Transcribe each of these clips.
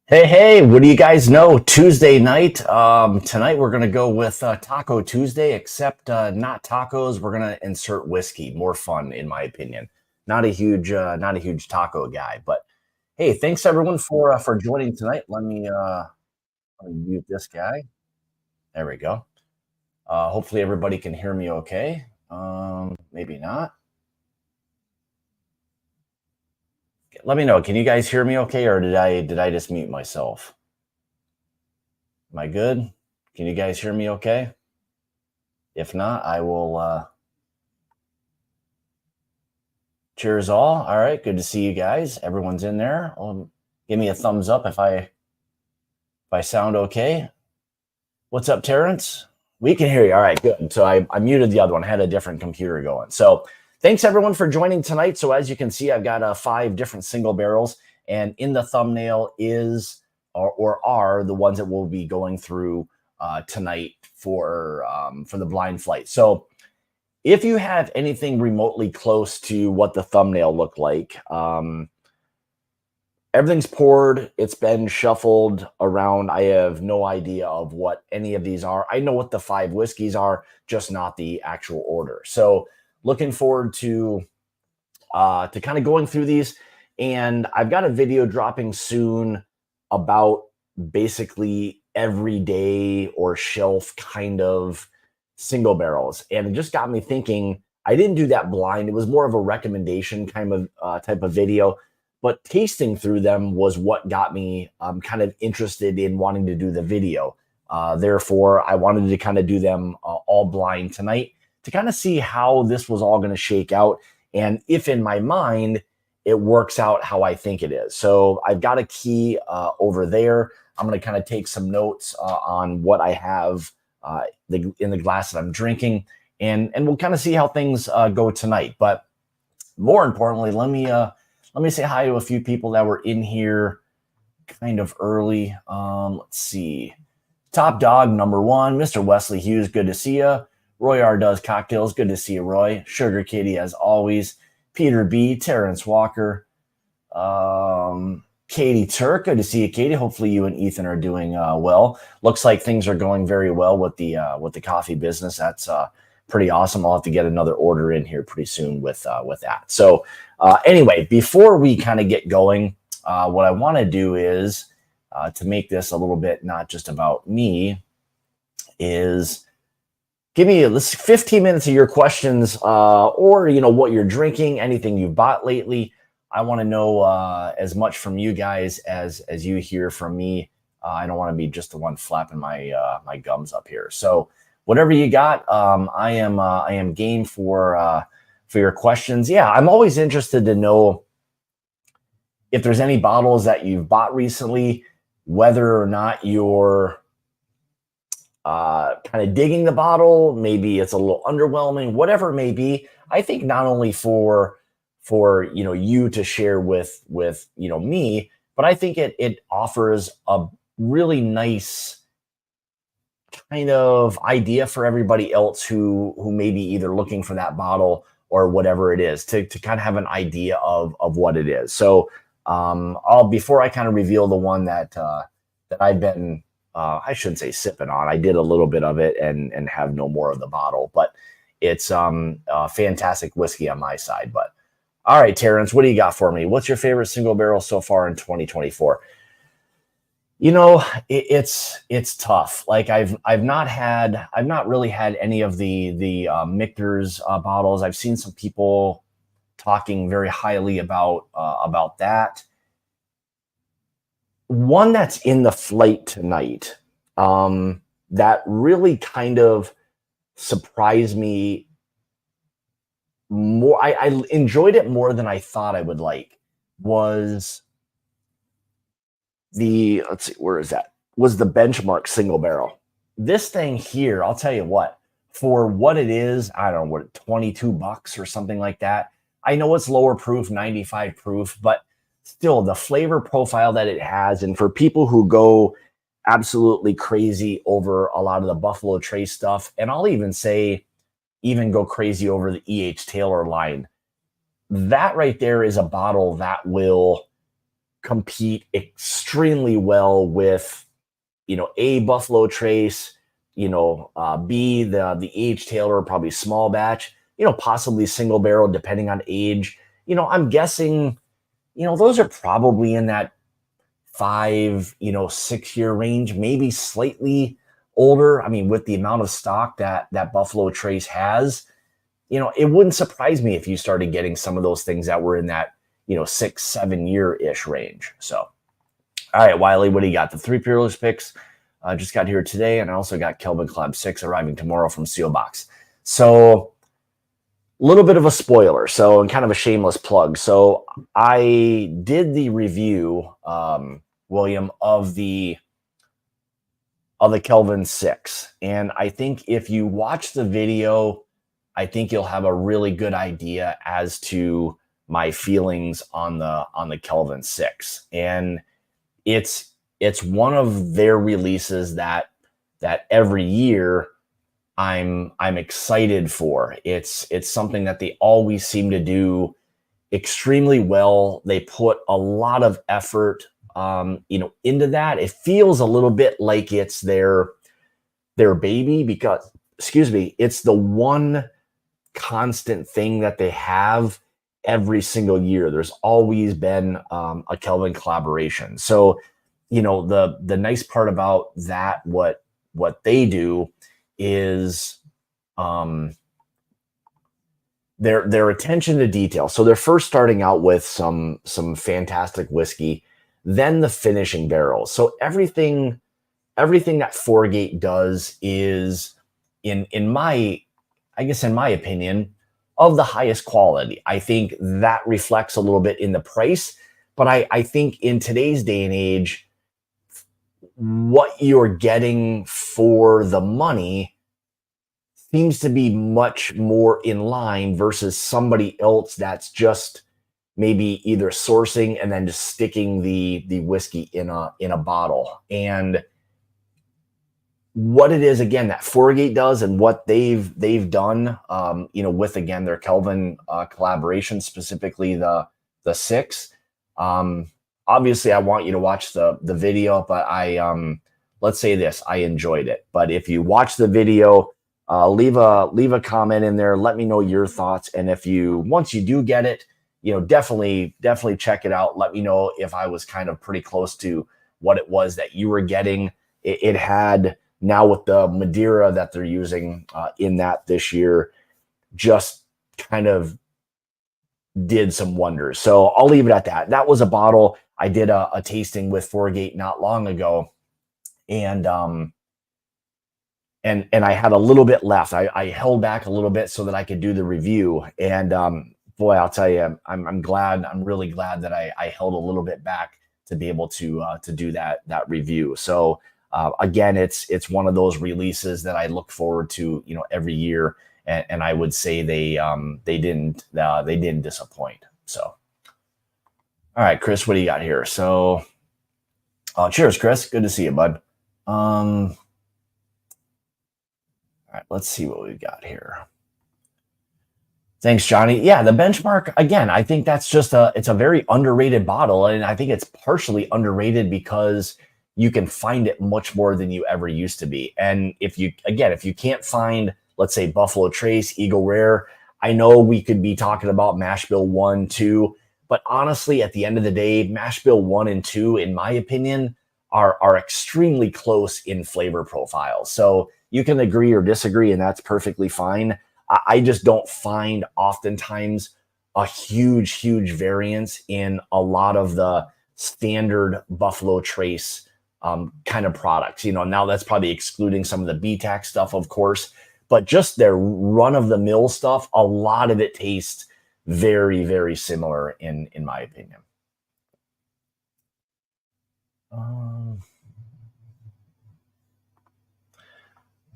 Hey, what do you guys know? Tuesday night. Tonight we're gonna go with Taco Tuesday, except not tacos. We're gonna insert whiskey. More fun, in my opinion. Not a huge taco guy, but hey, thanks everyone for joining tonight. Let me mute this guy. There we go. Hopefully everybody can hear me okay. Maybe not. Let me know. Can you guys hear me okay, or did I just mute myself? Am I good? Can you guys hear me okay? If not, I will cheers all. All right, good to see you guys. Everyone's in there. Give me a thumbs up if I sound okay. What's up, Terrence? We can hear you. All right, good. So I muted the other one. I had a different computer going. So thanks everyone for joining tonight. So as you can see, I've got 5 different single barrels, and in the thumbnail is or are the ones that we'll be going through tonight for the blind flight. So if you have anything remotely close to what the thumbnail looked like, everything's poured. It's been shuffled around. I have no idea of what any of these are. I know what the 5 whiskeys are, just not the actual order. So looking forward to kind of going through these. And I've got a video dropping soon about basically everyday or shelf kind of single barrels. And it just got me thinking, I didn't do that blind. It was more of a recommendation kind of type of video, but tasting through them was what got me kind of interested in wanting to do the video. Therefore, I wanted to kind of do them all blind tonight to kind of see how this was all going to shake out, and if in my mind it works out how I think it is. So I've got a key over there. I'm going to kind of take some notes on what I have in the glass that I'm drinking, and we'll kind of see how things go tonight. But more importantly, let me say hi to a few people that were in here kind of early. Let's see. Top Dog number 1, Mr. Wesley Hughes, good to see you. Roy R. Does Cocktails, good to see you, Roy. Sugar Kitty, as always. Peter B. Terrence Walker. Katie Turk, good to see you, Katie. Hopefully you and Ethan are doing well. Looks like things are going very well with the coffee business. That's pretty awesome. I'll have to get another order in here pretty soon with that. So anyway, before we kind of get going, what I want to do is to make this a little bit not just about me is give me 15 minutes of your questions or what you're drinking, anything you've bought lately. I want to know as much from you guys as you hear from me. I don't want to be just the one flapping my gums up here. So whatever you got, I am game for your questions. Yeah, I'm always interested to know if there's any bottles that you've bought recently, whether or not you're kind of digging the bottle. Maybe it's a little underwhelming, whatever it may be. I think not only for you to share with me, but I think it offers a really nice kind of idea for everybody else who may be either looking for that bottle or whatever it is to kind of have an idea of what it is. So I'll, before I kind of reveal the one that I've been I shouldn't say sipping on. I did a little bit of it and have no more of the bottle, but it's fantastic whiskey on my side. But all right, Terrence, what do you got for me? What's your favorite single barrel so far in 2024? It's tough. Like I've not really had any of the Michter's bottles. I've seen some people talking very highly about that. One that's in the flight tonight that really kind of surprised me more. I enjoyed it more than I thought I would like was let's see, where is that? Was the Benchmark single barrel. This thing here, I'll tell you what, for what it is, I don't know, what, $22 or something like that. I know it's lower proof, 95 proof, but still the flavor profile that it has, and for people who go absolutely crazy over a lot of the Buffalo Trace stuff, and I'll even say go crazy over the E.H. Taylor line, that right there is a bottle that will compete extremely well with, A, Buffalo Trace, B, the age Taylor, probably small batch, possibly single barrel depending on age. I'm guessing, those are probably in that 5, 6 year range, maybe slightly older. I mean, with the amount of stock that Buffalo Trace has, it wouldn't surprise me if you started getting some of those things that were in that, 6, 7 year-ish range. So, all right, Wiley, what do you got? The 3 Peerless picks just got here today, and I also got Kelvin Club 6 arriving tomorrow from Seal Box. So, a little bit of a spoiler, so, and kind of a shameless plug. So, I did the review, William, of the Kelvin 6, and I think if you watch the video, I think you'll have a really good idea as to my feelings on the Kelvin 6. And it's one of their releases that every year I'm excited for. It's something that they always seem to do extremely well. They put a lot of effort into that. It feels a little bit like it's their baby because, it's the one constant thing that they have every single year. There's always been a Kelvin collaboration. So, the nice part about that, what they do is their attention to detail. So they're first starting out with some fantastic whiskey, then the finishing barrels. So everything that Foregate does is in my opinion, of the highest quality. I think that reflects a little bit in the price, but I think in today's day and age, what you're getting for the money seems to be much more in line versus somebody else that's just maybe either sourcing and then just sticking the whiskey in a bottle. And what it is, again, that Foregate does and what they've done, with, again, their Kelvin collaboration, specifically the 6. Obviously, I want you to watch the video, but let's say this, I enjoyed it. But if you watch the video, leave a comment in there. Let me know your thoughts. And once you do get it, definitely check it out. Let me know if I was kind of pretty close to what it was that you were getting. It had, now with the Madeira that they're using in that this year, just kind of did some wonders. So I'll leave it at that. That was a bottle. I did a tasting with Foregate not long ago, and I had a little bit left. I held back a little bit so that I could do the review. And boy, I'll tell you, I'm glad. I'm really glad that I held a little bit back to be able to do that review. So. Again, it's one of those releases that I look forward to, every year, and I would say they didn't disappoint. So, all right, Chris, what do you got here? So, cheers, Chris. Good to see you, bud. All right, let's see what we've got here. Thanks, Johnny. Yeah, the Benchmark, again, I think that's just it's a very underrated bottle, and I think it's partially underrated because you can find it much more than you ever used to be. And if you can't find, let's say, Buffalo Trace, Eagle Rare, I know we could be talking about Mash Bill 1, 2, but honestly, at the end of the day, Mash Bill 1 and 2, in my opinion, are extremely close in flavor profiles. So you can agree or disagree, and that's perfectly fine. I just don't find oftentimes a huge variance in a lot of the standard Buffalo Trace kind of products. Now that's probably excluding some of the BTAC stuff, of course, but just their run-of-the-mill stuff, a lot of it tastes very, very similar in my opinion.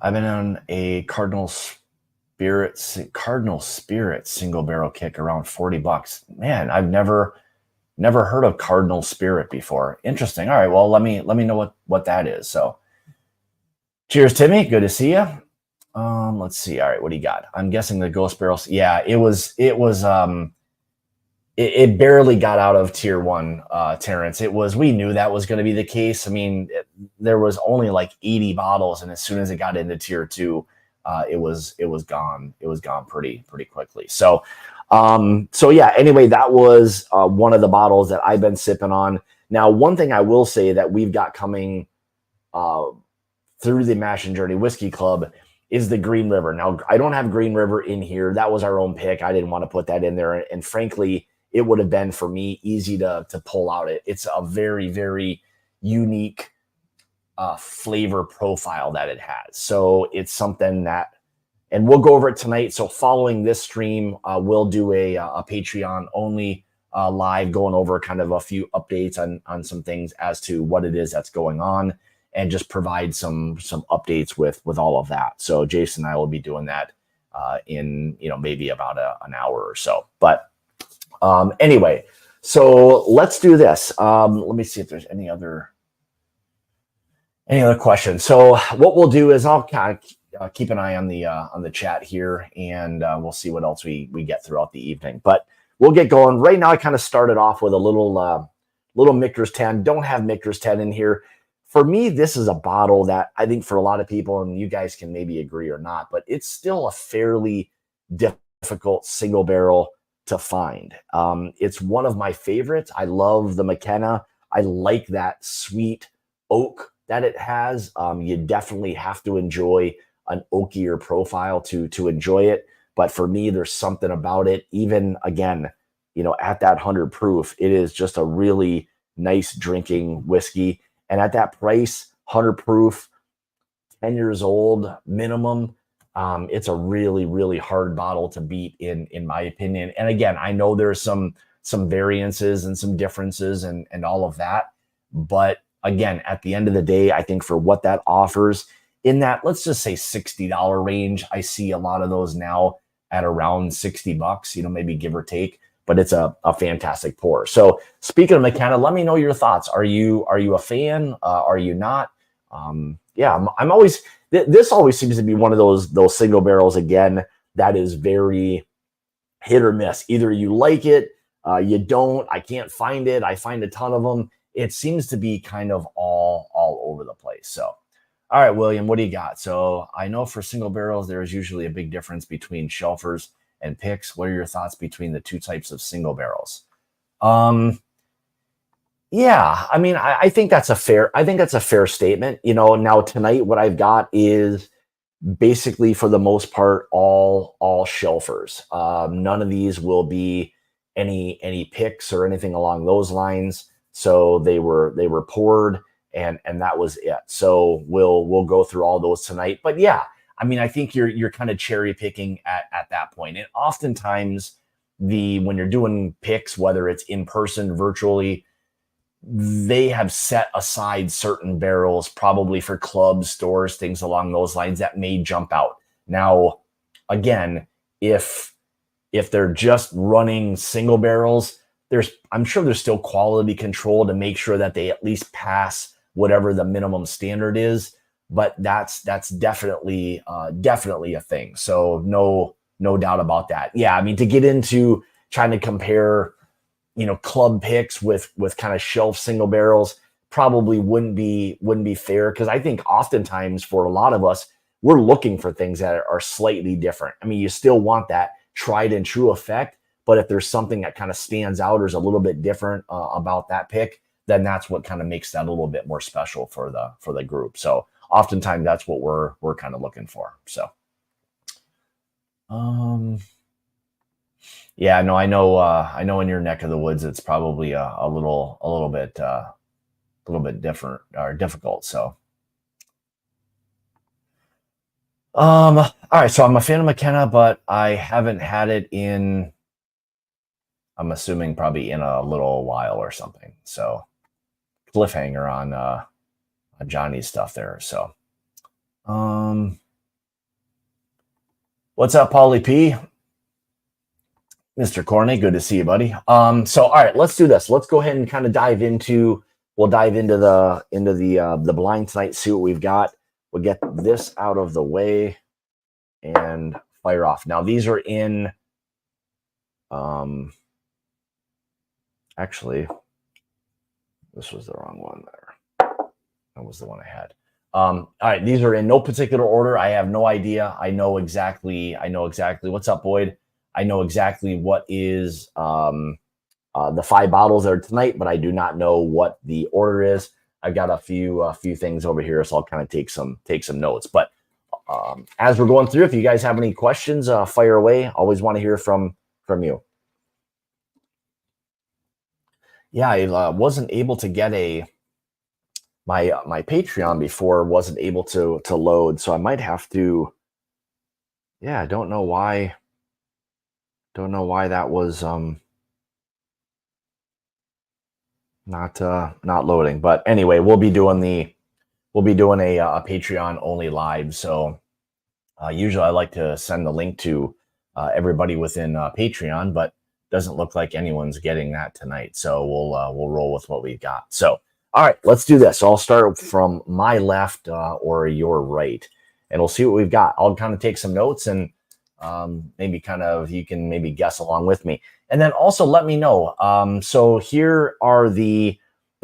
I've been on a Cardinal Spirit single barrel kick around $40. Man, I've never heard of Cardinal Spirit before. Interesting. All right. Well, let me know what that is. So cheers, Timmy. Good to see you. Let's see. All right. What do you got? I'm guessing the Ghost Barrels. Yeah, it was it barely got out of tier one, Terrence. We knew that was going to be the case. I mean, there was only like 80 bottles, and as soon as it got into tier two, it was gone. It was gone pretty quickly. So yeah. Anyway, that was one of the bottles that I've been sipping on. Now, one thing I will say that we've got coming uh, through the Mash and Journey Whiskey Club is the Green River. Now, I don't have Green River in here. That was our own pick. I didn't want to put that in there. And frankly, it would have been for me easy to pull out. It's a very unique flavor profile that it has. So it's something that, and we'll go over it tonight. So following this stream, we'll do a Patreon only live, going over kind of a few updates on some things as to what it is that's going on, and just provide some updates with all of that. So Jason and I will be doing that in maybe about an hour or so. But anyway, so let's do this. Let me see if there's any other questions. So what we'll do is I'll kind of keep an eye on the chat here, and we'll see what else we get throughout the evening. But we'll get going. Right now, I kind of started off with a little Michter's 10. Don't have Michter's 10 in here. For me, this is a bottle that I think for a lot of people, and you guys can maybe agree or not, but it's still a fairly difficult single barrel to find. It's one of my favorites. I love the McKenna. I like that sweet oak that it has. You definitely have to enjoy an oakier profile to enjoy it. But for me, there's something about it. Even again, at that 100 proof, it is just a really nice drinking whiskey. And at that price, 100 proof, 10 years old minimum, it's a really hard bottle to beat in my opinion. And again, I know there's some variances and some differences and all of that. But again, at the end of the day, I think for what that offers in that, let's just say $60 range, I see a lot of those now at around $60, maybe give or take. But it's a fantastic pour. So speaking of McKenna, let me know your thoughts. Are you a fan? Are you not? Yeah, I'm always. This always seems to be one of those single barrels again that is very hit or miss. Either you like it, you don't. I can't find it. I find a ton of them. It seems to be kind of all over the place. So, all right, William, what do you got? So I know for single barrels, there is usually a big difference between shelfers and picks. What are your thoughts between the two types of single barrels? Yeah, I mean, I think that's a fair statement. Now tonight, what I've got is basically for the most part all shelfers. None of these will be any picks or anything along those lines. So they were poured and that was it. So we'll go through all those tonight. But yeah, I mean, I think you're kind of cherry picking at that point. And oftentimes when you're doing picks, whether it's in person, virtually, they have set aside certain barrels probably for clubs, stores, things along those lines that may jump out. Now, again, if they're just running single barrels, I'm sure there's still quality control to make sure that they at least pass whatever the minimum standard is. But that's definitely a thing. So no doubt about that. Yeah, I mean, to get into trying to compare club picks with kind of shelf single barrels probably wouldn't be fair, because I think oftentimes for a lot of us, we're looking for things that are slightly different. I mean, you still want that tried and true effect, but if there's something that kind of stands out or is a little bit different about that pick, then that's what kind of makes that a little bit more special for the group. So oftentimes that's what we're kind of looking for. So yeah, no, I know in your neck of the woods, it's probably a little bit different or difficult. So, all right. So I'm a fan of McKenna, but I haven't had it in, I'm assuming probably in a little while or something. So cliffhanger on Johnny's stuff there. So, what's up, Paulie P? Mr. Corney, good to see you, buddy. So all right, let's do this. Let's go ahead and kind of dive into the blind tonight, see what we've got. We'll get this out of the way and fire off. Now these are in Actually, this was the wrong one there. That was the one I had. All right, these are in no particular order. I have no idea. I know exactly. What's up, Boyd? I know exactly what is the 5 bottles that are tonight, but I do not know what the order is. I've got a few things over here, so I'll kind of take some notes. But as we're going through, if you guys have any questions, fire away. Always want to hear from you. Yeah, I wasn't able to get my Patreon before, wasn't able to load, so I might have to. Yeah, I don't know why. Don't know why that was not loading. But anyway, we'll be doing a Patreon only live. So usually I like to send the link to everybody within Patreon, but doesn't look like anyone's getting that tonight. So we'll roll with what we've got. So all right, let's do this. I'll start from my left or your right, and we'll see what we've got. I'll kind of take some notes and maybe you can maybe guess along with me. And then also let me know. So here are the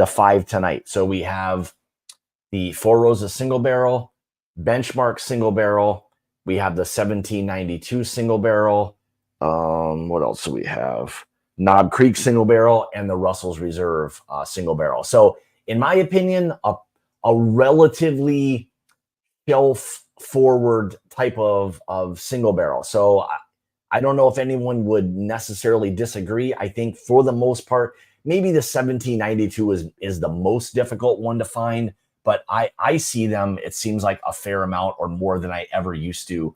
5 tonight. So we have the Four Roses single barrel, Benchmark single barrel. We have the 1792 single barrel. What else do we have? Knob Creek single barrel and the Russell's Reserve single barrel. So in my opinion, a relatively shelf forward type of single barrel. So I don't know if anyone would necessarily disagree. I think for the most part, maybe the 1792 is the most difficult one to find, but I see them, it seems like a fair amount or more than I ever used to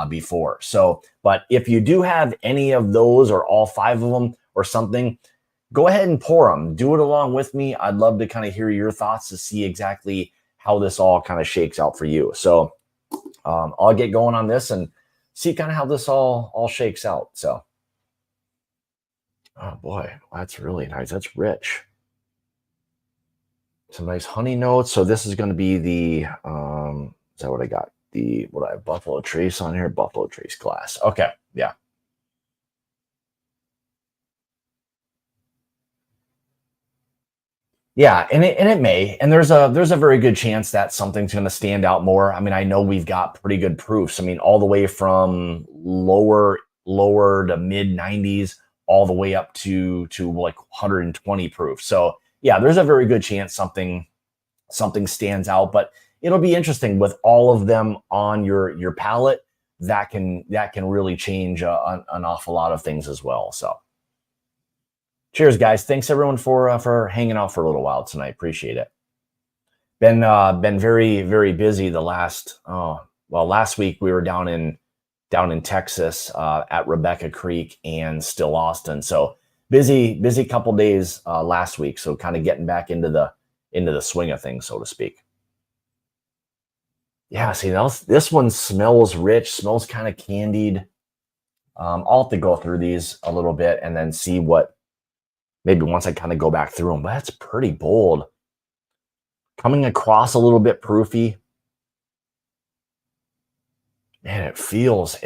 before. So, but if you do have any of those or all 5 of them or something, go ahead and pour them. Do it along with me. I'd love to kind of hear your thoughts to see exactly how this all kind of shakes out for you. So I'll get going on this and see kind of how this all shakes out. So, oh boy, that's really nice. That's rich. Some nice honey notes. So this is going to be the, is that what I got? What I have, Buffalo Trace on here? Buffalo Trace glass. Okay, yeah. Yeah, and it may, and there's a very good chance that something's going to stand out more. I mean, I know we've got pretty good proofs. I mean, all the way from lower to mid 90s, all the way up to like 120 proof. So yeah, there's a very good chance something stands out. But it'll be interesting with all of them on your palate. That can really change an awful lot of things as well. So. Cheers, guys. Thanks everyone for hanging out for a little while tonight. Appreciate it. Been very, very busy the last last week we were down in Texas at Rebecca Creek and Still Austin. So busy couple days last week. So kind of getting back into the swing of things, so to speak. Yeah, see, this one smells rich, smells kind of candied. I'll have to go through these a little bit and then see what. Maybe once I kind of go back through them, but that's pretty bold. Coming across a little bit proofy. Man, it feels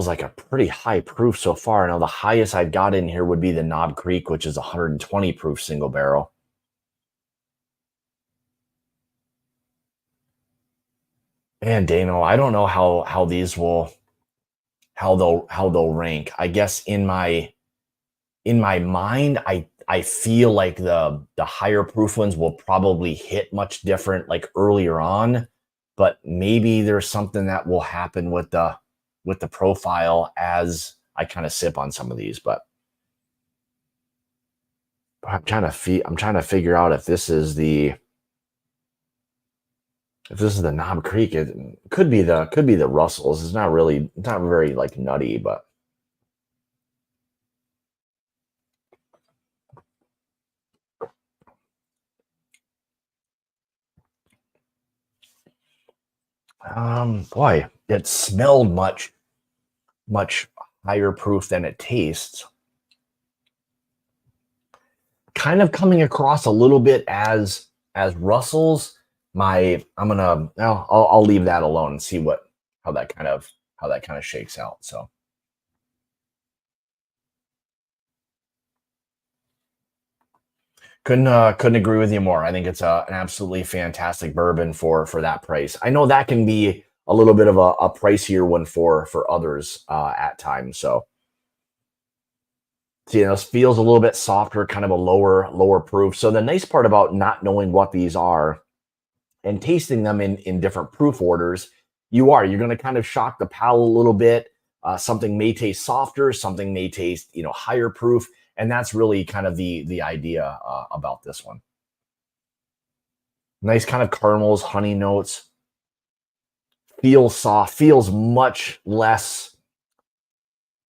like a pretty high proof so far. Now, the highest I've got in here would be the Knob Creek, which is 120 proof single barrel. Man, Dano, I don't know how these will, how they'll rank. I guess in my mind, I feel like the higher proof ones will probably hit much different like earlier on, but maybe there's something that will happen with the profile as I kind of sip on some of these. But I'm trying to figure out if this is the Knob Creek. It could be the Russells. It's not very like nutty, but. Boy, it smelled much higher proof than it tastes. Kind of coming across a little bit as Russell's. I'll leave that alone and see how that kind of shakes out. So. Couldn't agree with you more. I think it's an absolutely fantastic bourbon for that price. I know that can be a little bit of a pricier one for others at times. So see, this feels a little bit softer, kind of a lower proof. So the nice part about not knowing what these are and tasting them in different proof orders, you're going to kind of shock the palate a little bit. Something may taste softer, something may taste higher proof, and that's really kind of the idea about this one. Nice kind of caramels, honey notes. Feels soft, feels much less.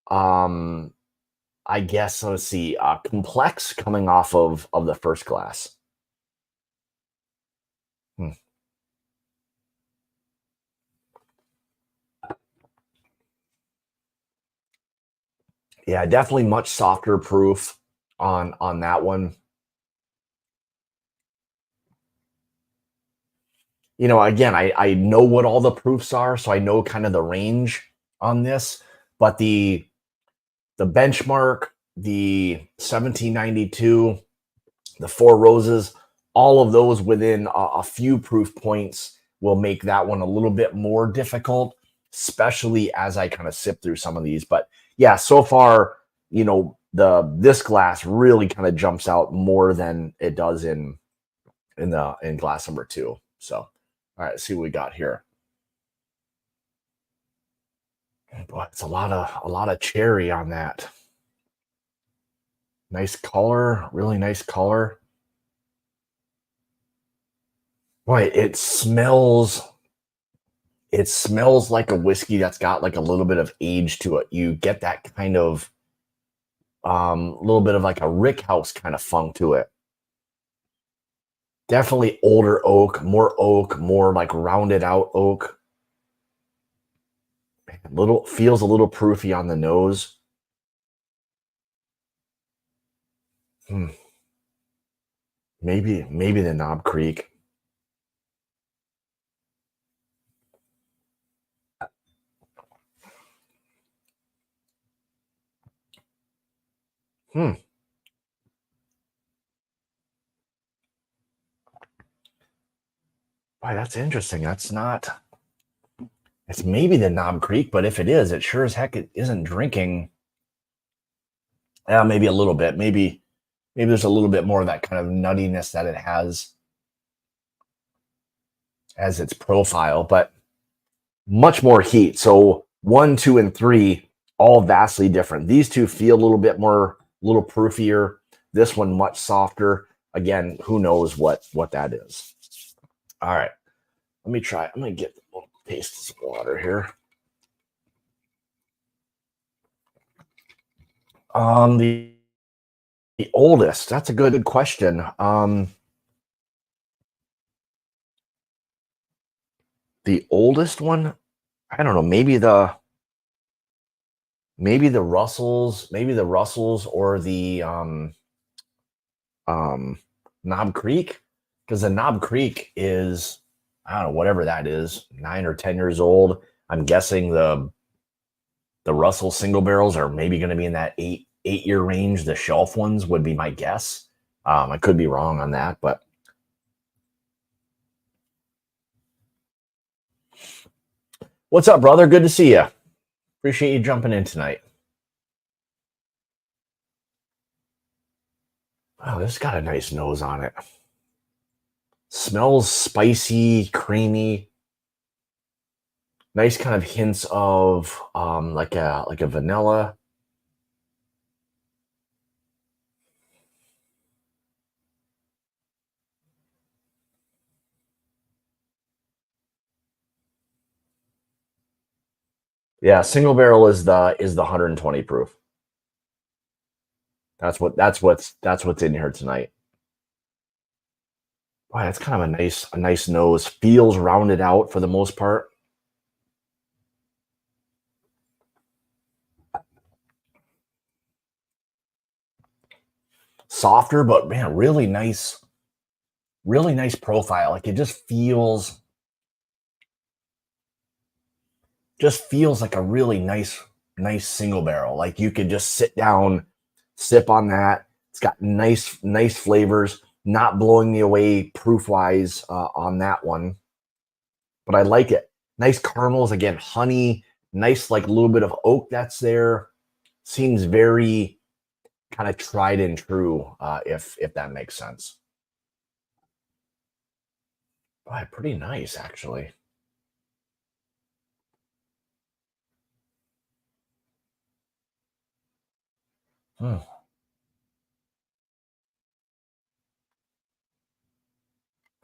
I guess let's see, complex coming off of the first glass. Hmm. Yeah, definitely much softer proof on that one. Again, I know what all the proofs are, so I know kind of the range on this, but the benchmark, the 1792, the Four Roses, all of those within a few proof points will make that one a little bit more difficult, especially as I kind of sip through some of these. But yeah, so far, this glass really kind of jumps out more than it does in glass number two. So, all right, let's see what we got here. Boy, it's a lot of cherry on that. Nice color, really nice color. Boy, it smells like a whiskey that's got like a little bit of age to it. You get that kind of little bit of like a rick house kind of funk to it. Definitely older oak, more like rounded out oak. Little feels a little proofy on the nose. Hmm. Maybe the Knob Creek. Hmm. Boy, that's interesting. That's not. It's maybe the Knob Creek, but if it is, it sure as heck it isn't drinking. Yeah, maybe a little bit. Maybe there's a little bit more of that kind of nuttiness that it has as its profile, but much more heat. So 1, 2, and 3, all vastly different. These two feel a little bit more, a little proofier. This one much softer. Again, who knows what that is. All right, let me try. I'm gonna get a little taste of some water here. The oldest. That's a good question. The oldest one. I don't know. Maybe the Russells or the um, Knob Creek, because the Knob Creek is, I don't know, whatever that is, 9 or 10 years old. I'm guessing the Russell single barrels are maybe going to be in that 8 year range. The shelf ones would be my guess. I could be wrong on that, but what's up, brother? Good to see you. Appreciate you jumping in tonight. Oh, this got a nice nose on it. Smells spicy, creamy. Nice kind of hints of like a vanilla. Yeah, single barrel is the 120 proof. That's what's in here tonight. Wow, that's kind of a nice nose. Feels rounded out for the most part. Softer, but man, really nice profile. Like it just feels like a really nice single barrel. Like you could just sit down, sip on that. It's got nice flavors. not blowing me away proof wise on that one, but I like it. Nice caramels again, honey, nice like a little bit of oak that's there. Seems very kind of tried and true, if that makes sense. Pretty nice actually. Hmm.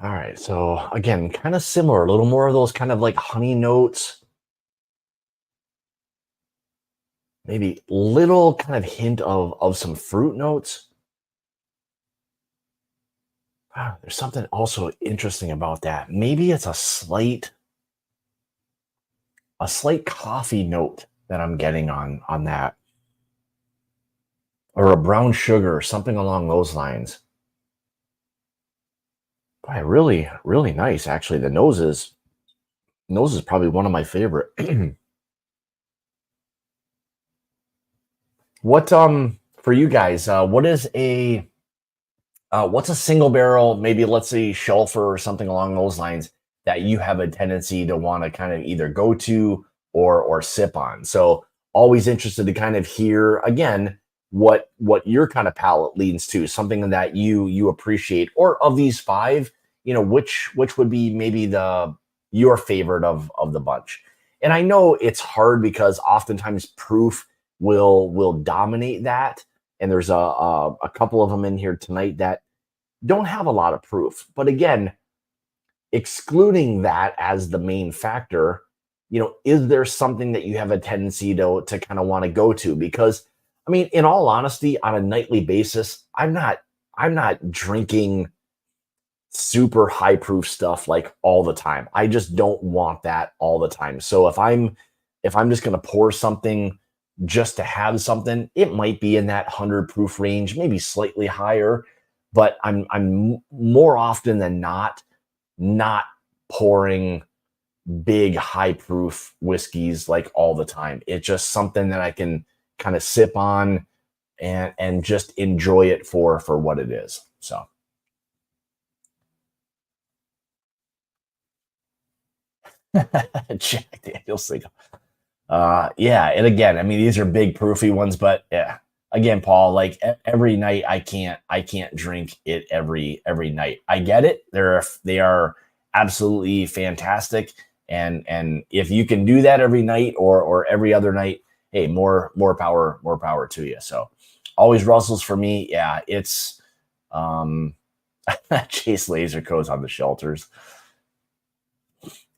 All right, so again, kind of similar, a little more of those kind of like honey notes, maybe little kind of hint of some fruit notes. There's something also interesting about that. Maybe it's a slight coffee note that I'm getting on that, or a brown sugar, something along those lines. Really, really nice. Actually, the nose is probably one of my favorite. What for you guys? What's a single barrel? Maybe let's say shelfer or something along those lines that you have a tendency to want to kind of either go to or sip on. So always interested to kind of hear again what your kind of palate leans to, something that you appreciate, or of these five, which would be maybe the your favorite of the bunch. And I know it's hard because oftentimes proof will dominate that. And there's a couple of them in here tonight that don't have a lot of proof. But again, excluding that as the main factor, is there something that you have a tendency to kind of want to go to? Because I mean, in all honesty, on a nightly basis, I'm not drinking super high proof stuff like all the time. I just don't want that all the time. So if I'm just going to pour something just to have something, it might be in that 100 proof range, maybe slightly higher, but I'm more often than not pouring big high proof whiskeys like all the time. It's just something that I can kind of sip on and just enjoy it for what it is. So Jack Daniel's single. Yeah, and again, I mean, these are big proofy ones, but yeah, again, Paul, like every night, I can't drink it every night. I get it; they are absolutely fantastic, and if you can do that every night or every other night, hey, more power to you. So, always Russells for me. Yeah, it's um, Chase Laser Codes on the shelters.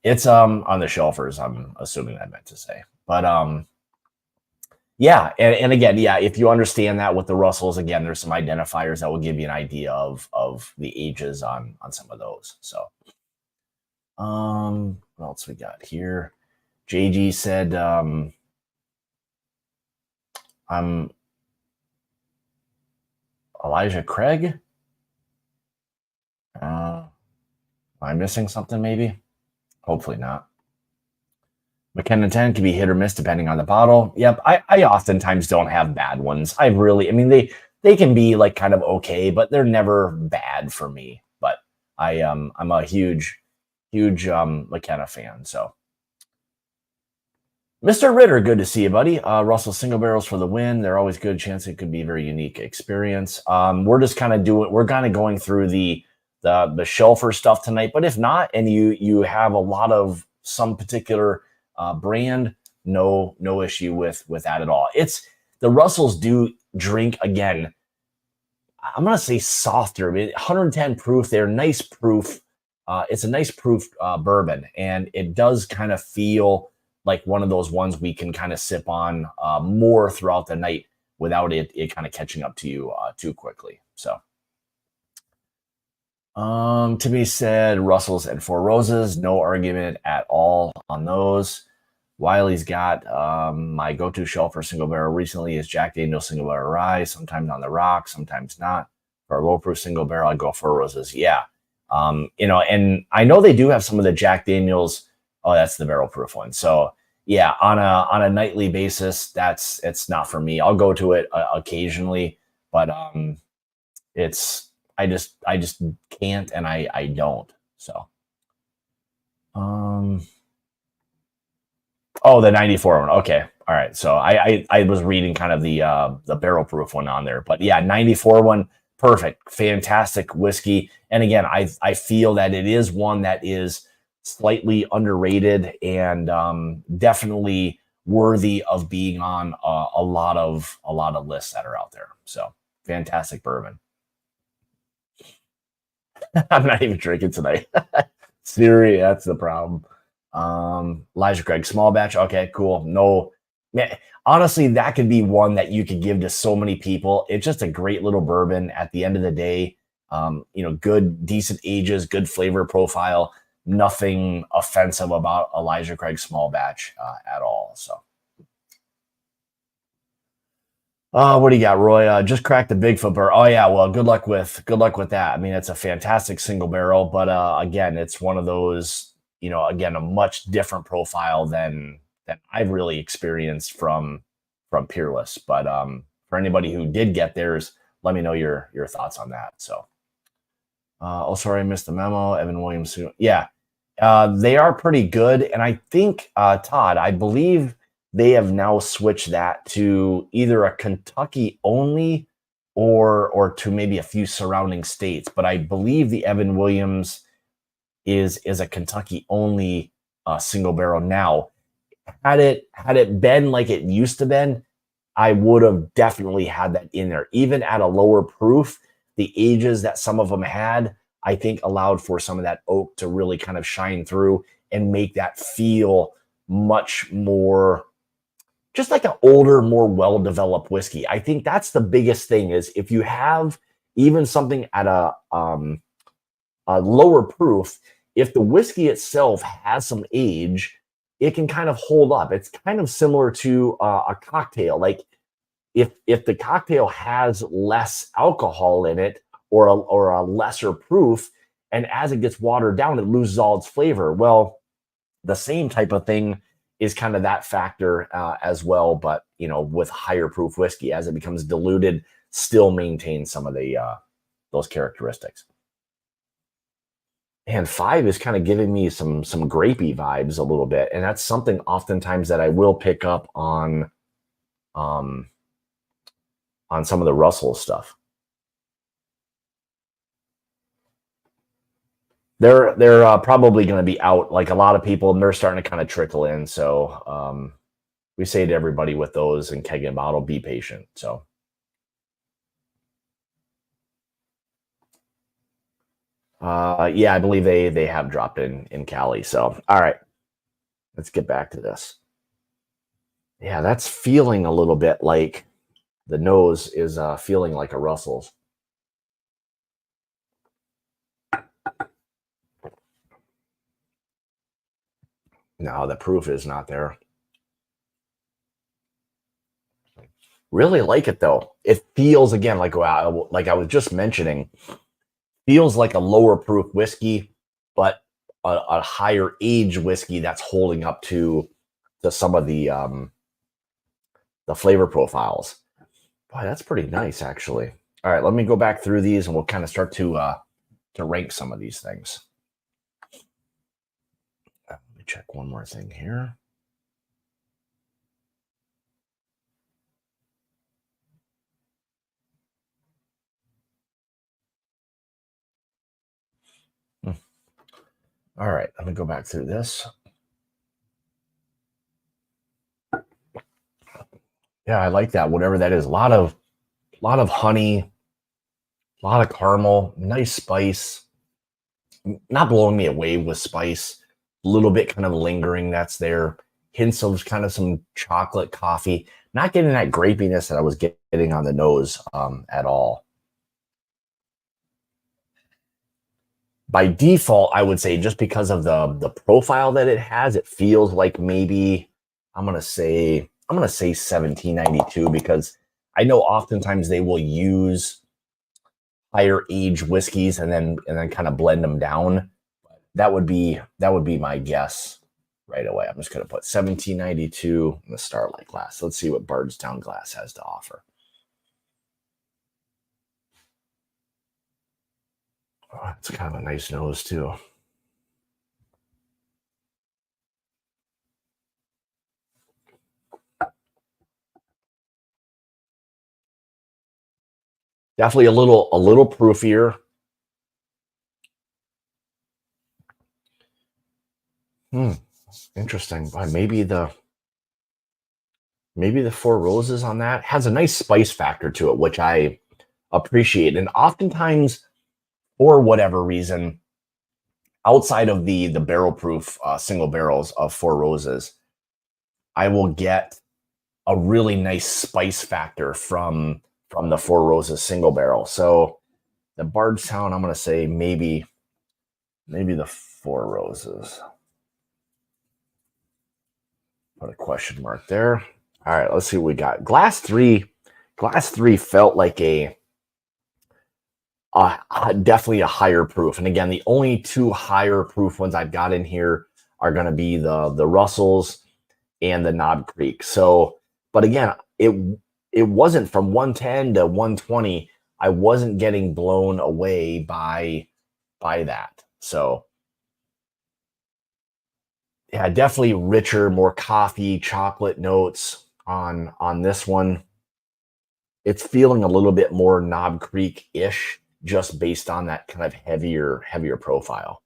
It's on the shelfers. I'm assuming I meant to say, but yeah, and again, yeah, if you understand that with the Russells, again, there's some identifiers that will give you an idea of the ages on some of those. So, what else we got here? JG said, I'm Elijah Craig. Am I missing something? Maybe. Hopefully not. McKenna 10 can be hit or miss depending on the bottle. Yep, I oftentimes don't have bad ones. I mean, they can be like kind of okay, but they're never bad for me. But I'm a huge McKenna fan. So Mr. Ritter, good to see you, buddy. Russell single barrels for the win. They're always good. Chance it could be a very unique experience. We're kind of going through the shelfer stuff tonight. But if not, and you have a lot of some particular brand, no issue with that at all. It's the Russells do drink again. I'm gonna say softer. I mean, 110 proof. They're nice proof. It's a nice proof bourbon, and it does kind of feel like one of those ones we can kind of sip on more throughout the night without it kind of catching up to you too quickly. So, Timmy said Russell's and Four Roses, no argument at all on those. Wiley's got my go-to shelf for single barrel recently is Jack Daniel's single barrel rye, sometimes on the rock, sometimes not. For a low proof single barrel, I go Four Roses. Yeah. And I know they do have some of the Jack Daniels. Oh, that's the barrel proof one. So yeah, on a nightly basis, it's not for me. I'll go to it occasionally, but it's I just can't, and I don't. So, um, oh, the 94 one. Okay. All right. So I was reading kind of the barrel proof one on there. But yeah, 94 one, perfect. Fantastic whiskey. And again, I feel that it is one that is slightly underrated and definitely worthy of being on a lot of lists that are out there. So fantastic bourbon. I'm not even drinking tonight. Siri, that's the problem. Elijah Craig, small batch. Okay, cool. No, man, honestly, that could be one that you could give to so many people. It's just a great little bourbon at the end of the day. Good, decent ages, good flavor profile. Nothing offensive about Elijah Craig small batch at all. So, what do you got, Roy? Just cracked the Bigfoot barrel. Oh yeah, well, good luck with that. I mean, it's a fantastic single barrel, but again, it's one of those. Again, a much different profile than I've really experienced from Peerless. But for anybody who did get theirs, let me know your thoughts on that. So, oh, sorry, I missed the memo. Evan Williams, yeah, they are pretty good, and I think Todd, I believe they have now switched that to either a Kentucky only or to maybe a few surrounding states. But I believe the Evan Williams is a Kentucky only single barrel now. Had it been like it used to been, I would have definitely had that in there. Even at a lower proof, the ages that some of them had, I think allowed for some of that oak to really kind of shine through and make that feel much more just like an older, more well-developed whiskey. I think that's the biggest thing is if you have even something at a lower proof, if the whiskey itself has some age, it can kind of hold up. It's kind of similar to a cocktail. Like if the cocktail has less alcohol in it or a lesser proof, and as it gets watered down, it loses all its flavor. Well, the same type of thing is kind of that factor as well, but with higher proof whiskey, as it becomes diluted, still maintains some of the those characteristics. And 5 is kind of giving me some grapey vibes a little bit, and that's something oftentimes that I will pick up um, on some of the Russell stuff. They're probably going to be out like a lot of people, and they're starting to kind of trickle in. So we say to everybody with those and keg and bottle, be patient. So yeah, I believe they have dropped in Cali. So all right, let's get back to this. Yeah, that's feeling a little bit like the nose is feeling like a Russell's. No, the proof is not there. Really like it though. It feels again like I was just mentioning, feels like a lower proof whiskey, but a higher age whiskey that's holding up to some of the flavor profiles. Boy, that's pretty nice actually. All right, let me go back through these and we'll kind of start to rank some of these things. Let me check one more thing here. All right, let me go back through this. Yeah, I like that. Whatever that is, a lot of honey, a lot of caramel, nice spice. Not blowing me away with spice. A little bit kind of lingering that's there. Hints of kind of some chocolate coffee. Not getting that grapiness that I was getting on the nose at all. By default, I would say just because of the profile that it has, it feels like maybe I'm gonna say 1792 because I know oftentimes they will use higher age whiskeys and then kind of blend them down. That would be my guess right away. I'm just gonna put 1792 in the Starlight glass. Let's see what Bardstown glass has to offer. Oh, it's kind of a nice nose too. Definitely a little proofier. Hmm. Interesting. Maybe the Four Roses on that has a nice spice factor to it, which I appreciate. And oftentimes, for whatever reason, outside of the barrel proof single barrels of Four Roses, I will get a really nice spice factor from the Four Roses single barrel. So the Bardstown, I'm gonna say maybe the Four Roses. Put a question mark there. All right, let's see what we got. Glass three. Glass three felt like definitely a higher proof. And again, the only two higher proof ones I've got in here are going to be the Russells and the Knob Creek. So, but again, it wasn't from 110 to 120. I wasn't getting blown away by that. So, yeah, definitely richer, more coffee, chocolate notes on this one. It's feeling a little bit more Knob Creek ish, just based on that kind of heavier profile.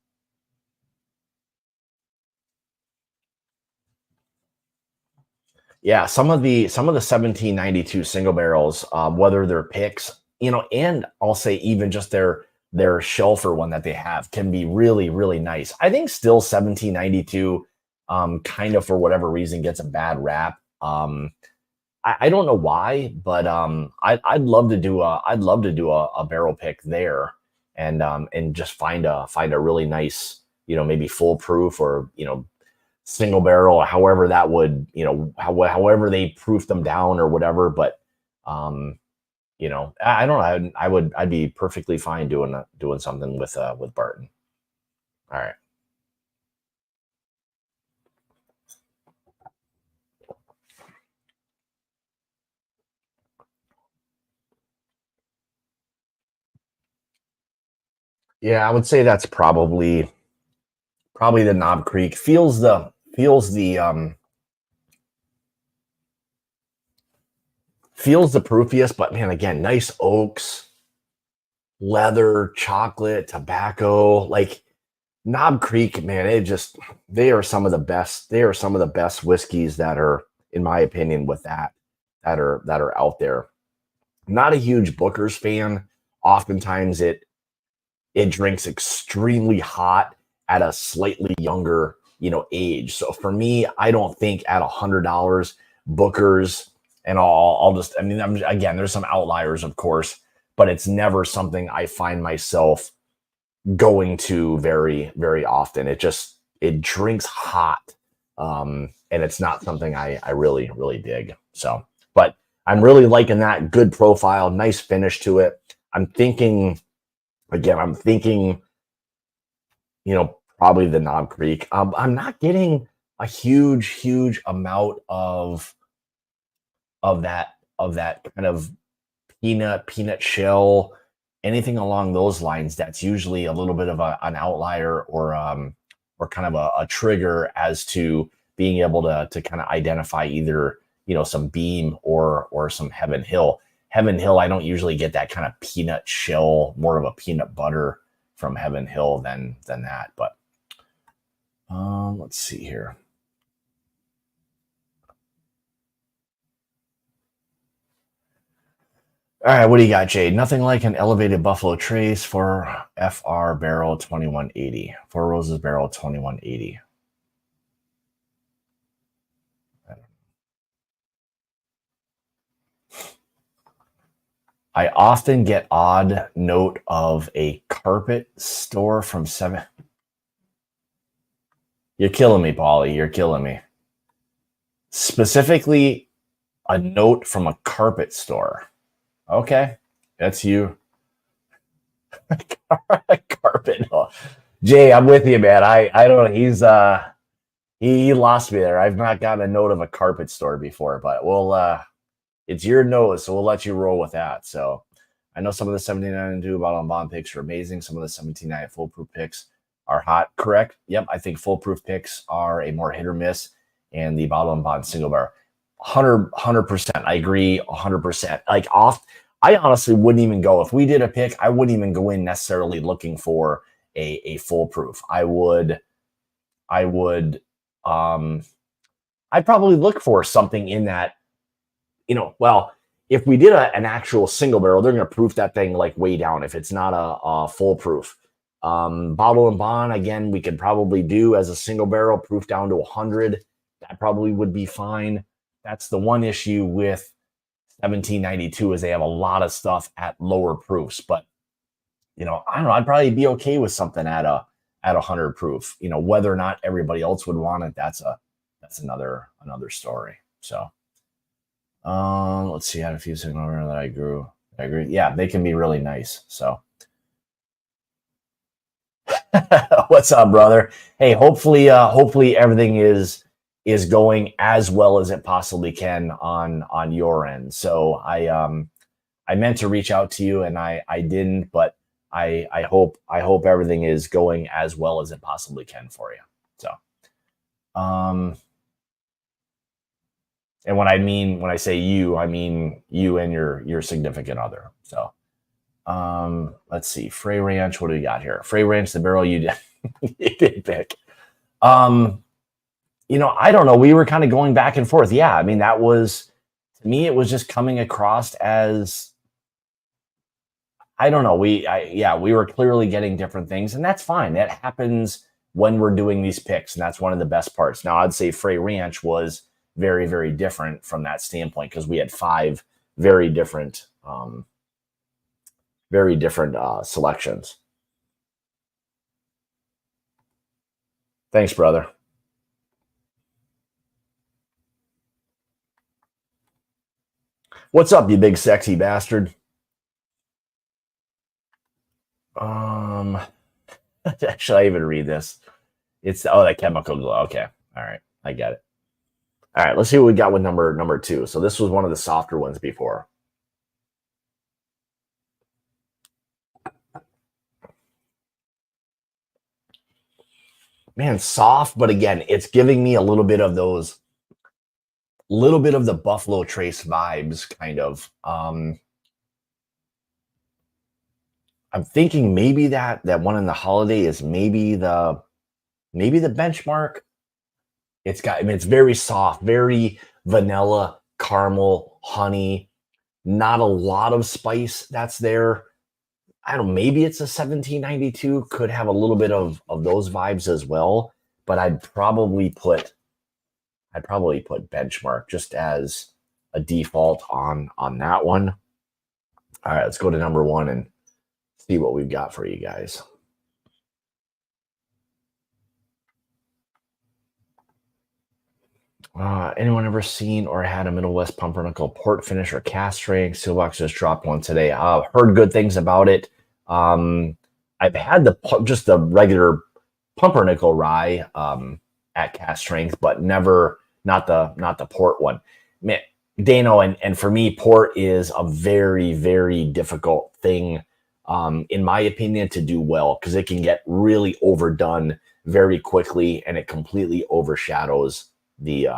Yeah, some of the 1792 single barrels, whether they're picks, and I'll say even just their shelfer one that they have can be really nice. I think still 1792, kind of for whatever reason gets a bad rap. I don't know why, but I'd love to do a barrel pick there, and just find a really nice, maybe foolproof or single barrel, however that would, however they proof them down or whatever. But I don't know. I'd be perfectly fine doing something with Barton. All right. Yeah, I would say that's probably the Knob Creek. Feels the proofiest, but man, again, nice oaks, leather, chocolate, tobacco. Like Knob Creek, man, they are some of the best. They are some of the best whiskeys that are, in my opinion, with that are out there. Not a huge Booker's fan. Oftentimes it drinks extremely hot at a slightly younger, age. So for me, I don't think at $100 Booker's, and I'll just, I mean, again, there's some outliers, of course, but it's never something I find myself going to very often. It drinks hot, and it's not something I really dig. So, but I'm really liking that. Good profile, nice finish to it. I'm thinking, probably the Knob Creek. I'm not getting a huge amount of that kind of peanut shell, anything along those lines. That's usually a little bit of an outlier, or kind of a trigger as to being able to kind of identify either some Beam or some Heaven Hill. Heaven Hill, I don't usually get that kind of peanut shell, more of a peanut butter from Heaven Hill than that. But let's see here. All right, what do you got, Jade? Nothing like an elevated Buffalo Trace for FR barrel 2180. Four Roses barrel 2180. I often get odd note of a carpet store from seven. You're killing me, Paulie. You're killing me. Specifically, a note from a carpet store. Okay, that's you. Carpet. Oh. Jay, I'm with you, man. I don't know. He lost me there. I've not gotten a note of a carpet store before, but it's your nose, so we'll let you roll with that. So I know some of the 1792 bottle and bond picks are amazing. Some of the 1798 foolproof picks are hot. Correct. Yep. I think foolproof picks are a more hit or miss, and the bottle and bond single barrel. 100%. I agree 100%. Like I honestly wouldn't even go. If we did a pick, I wouldn't even go in necessarily looking for a foolproof. I'd probably look for something in that, well, if we did an actual single barrel, they're going to proof that thing like way down if it's not a foolproof. Bottle and bond, again, we could probably do as a single barrel, proof down to 100. That probably would be fine. That's the one issue with 1792 is they have a lot of stuff at lower proofs. But, I don't know, I'd probably be okay with something at 100 proof. Whether or not everybody else would want it, that's another story. So. Let's see. I had a few single that I grew. I agree. Yeah, they can be really nice. So, what's up, brother? Hey, hopefully everything is going as well as it possibly can on your end. So I meant to reach out to you and I didn't, but I hope everything is going as well as it possibly can for you. So, and when I say you, I mean you and your significant other. So, let's see. Frey Ranch, what do we got here? Frey Ranch, the barrel you did pick. I don't know. We were kind of going back and forth. Yeah, I mean, that was, to me, it was just coming across as, I don't know. We were clearly getting different things, and that's fine. That happens when we're doing these picks, and that's one of the best parts. Now, I'd say Frey Ranch was very, very different from that standpoint because we had 5 very different selections. Thanks, brother. What's up, you big sexy bastard? Should I even read this? It's that chemical glow. Okay, all right, I get it. All right, let's see what we got with number 2. So this was one of the softer ones before. Man, soft, but again, it's giving me a little bit of the Buffalo Trace vibes, kind of. I'm thinking maybe that one in the holiday is maybe the benchmark. It's very soft, very vanilla, caramel, honey, not a lot of spice that's there. I don't know, maybe it's a 1792, could have a little bit of those vibes as well, but I'd probably put benchmark just as a default on that one. All right, let's go to number 1 and see what we've got for you guys. Anyone ever seen or had a Middle West Pumpernickel port finish or cask strength? Sealbox just dropped one today. Heard good things about it. I've had just the regular Pumpernickel rye at cask strength, but never not the port one. Man, Dano, and for me, port is a very, very difficult thing, in my opinion, to do well because it can get really overdone very quickly, and it completely overshadows the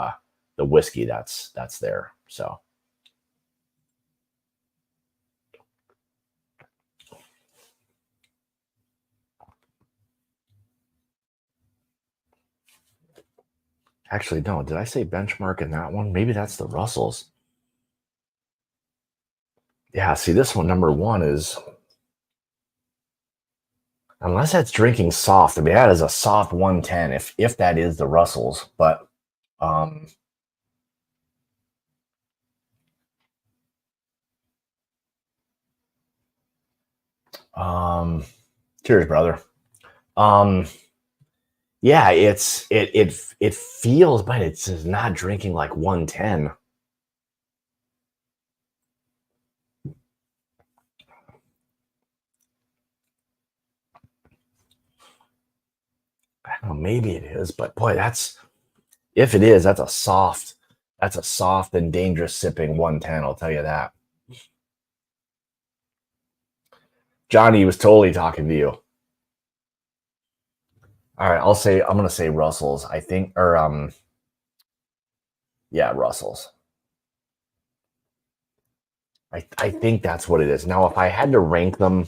whiskey that's there. So. Actually, no. Did I say benchmark in that one? Maybe that's the Russells. Yeah, see, this one, number 1, is, unless that's drinking soft. I mean, that is a soft 110, if that is the Russells. But cheers, brother. Yeah, it feels, but it's just not drinking like 110. I don't know, maybe it is, but boy, if it is, that's a soft and dangerous sipping 110, I'll tell you that. Johnny was totally talking to you. All right, I'm gonna say Russell's. I think, or yeah, Russell's. I think that's what it is. Now, if I had to rank them,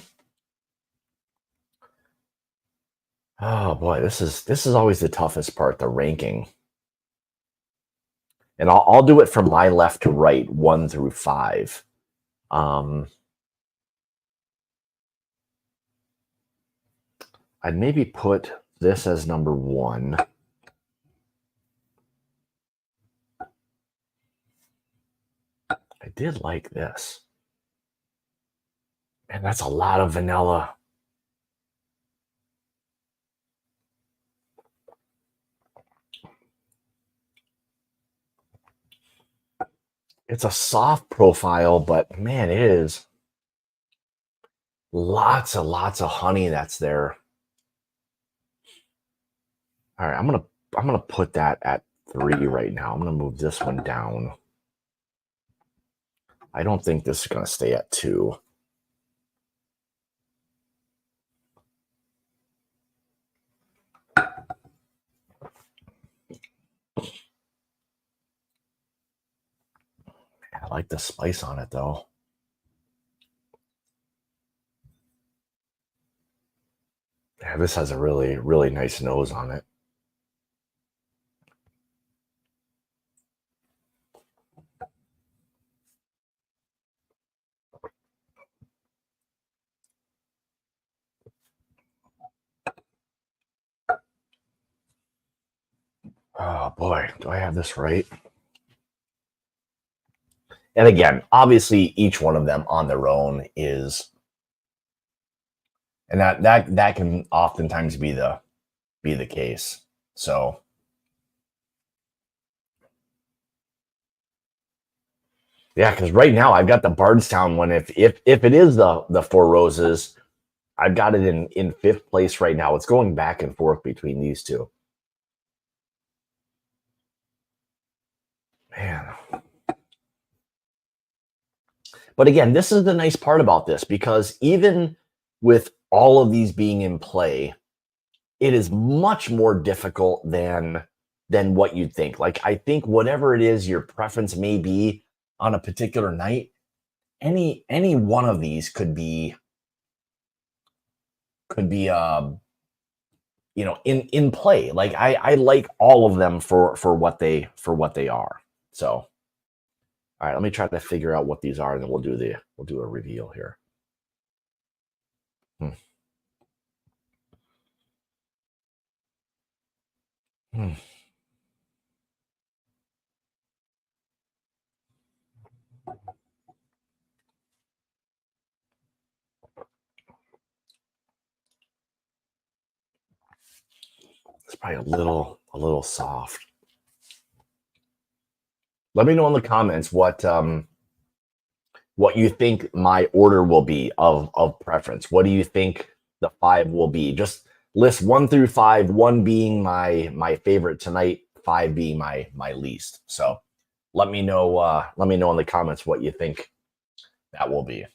oh boy, this is always the toughest part, the ranking. And I'll do it from my left to right, 1 through 5. I'd maybe put this as number 1. I did like this. And that's a lot of vanilla. It's a soft profile, but man, it is lots of honey that's there. All right, I'm gonna put that at 3 right now. I'm gonna move this one down. I don't think this is gonna stay at 2. I like the spice on it though. Yeah, this has a really, really nice nose on it. Oh boy, do I have this right? And again, obviously each one of them on their own is, and that can oftentimes be the case. So yeah, because right now I've got the Bardstown one. If it is the Four Roses, I've got it in 5th place right now. It's going back and forth between these two. Man. But again, this is the nice part about this, because even with all of these being in play, it is much more difficult than what you'd think. Like, I think whatever it is your preference may be on a particular night, any one of these could be in play. Like, I like all of them for what they are. So all right, let me try to figure out what these are, and then we'll do a reveal here. Hmm. Hmm. It's probably a little soft. Let me know in the comments what you think my order will be of preference. What do you think the 5 will be? Just list 1 through 5, 1 being my favorite tonight, 5 being my least. So let me know in the comments what you think that will be.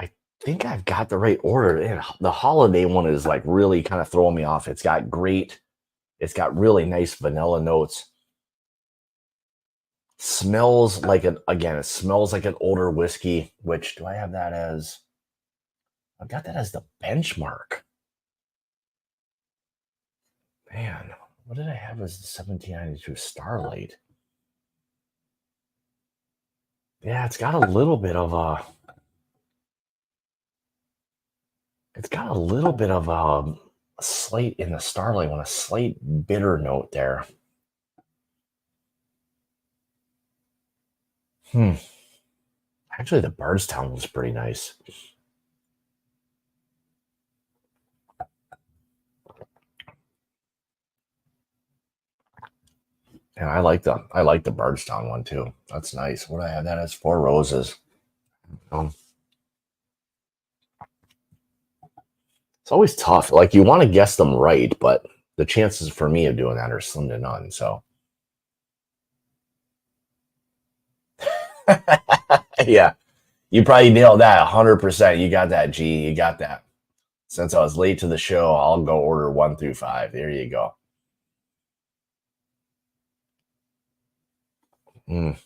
I think I've got the right order. And the holiday one is like really kind of throwing me off. It's got really nice vanilla notes. Smells like it smells like an older whiskey. Which, do I have that as? I've got that as the benchmark. Man, what did I have as the 1792 Starlight? Yeah, it's got a little bit of a slight in the Starlight one, a slight bitter note there. Actually, the Bardstown was pretty nice. And I like the Bardstown one too. That's nice. What do I have that as? Four Roses. It's always tough. Like, you want to guess them right, but the chances for me of doing that are slim to none. So yeah. You probably nailed that 100%. You got that, G. You got that. Since I was late to the show, I'll go order 1 through 5. There you go. Mm.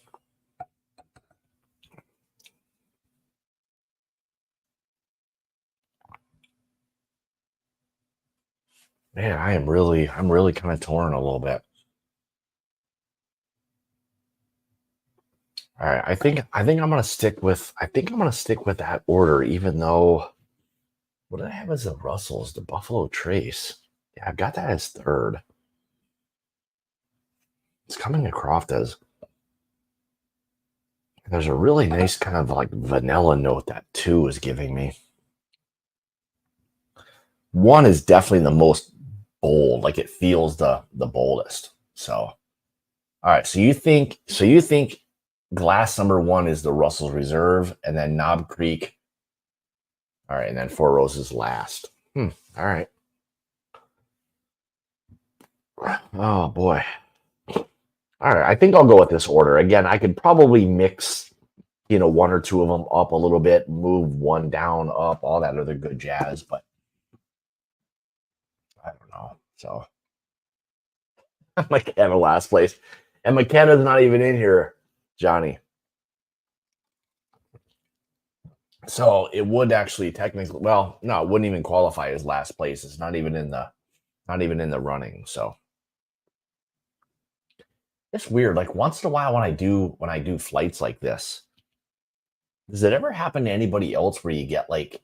Man, I'm really kind of torn a little bit. All right, I think I'm gonna stick with that order, even though what did I have as the Russells, the Buffalo Trace? Yeah, I've got that as third. It's coming across as there's a really nice kind of like vanilla note that 2 is giving me. 1 is definitely the most bold, like it feels the boldest. So, all right, so you think glass number 1 is the Russell's Reserve, and then Knob Creek. All right, and then Four Roses last. All right. Oh boy. All right, I think I'll go with this order. Again, I could probably mix, 1 or 2 of them up a little bit, move 1 down, up, all that other good jazz, but I don't know. So McKenna last place. And McKenna's not even in here, Johnny. So it would actually technically, well, no, it wouldn't even qualify as last place. It's not even in the running. So it's weird. Like once in a while when I do flights like this, does it ever happen to anybody else where you get like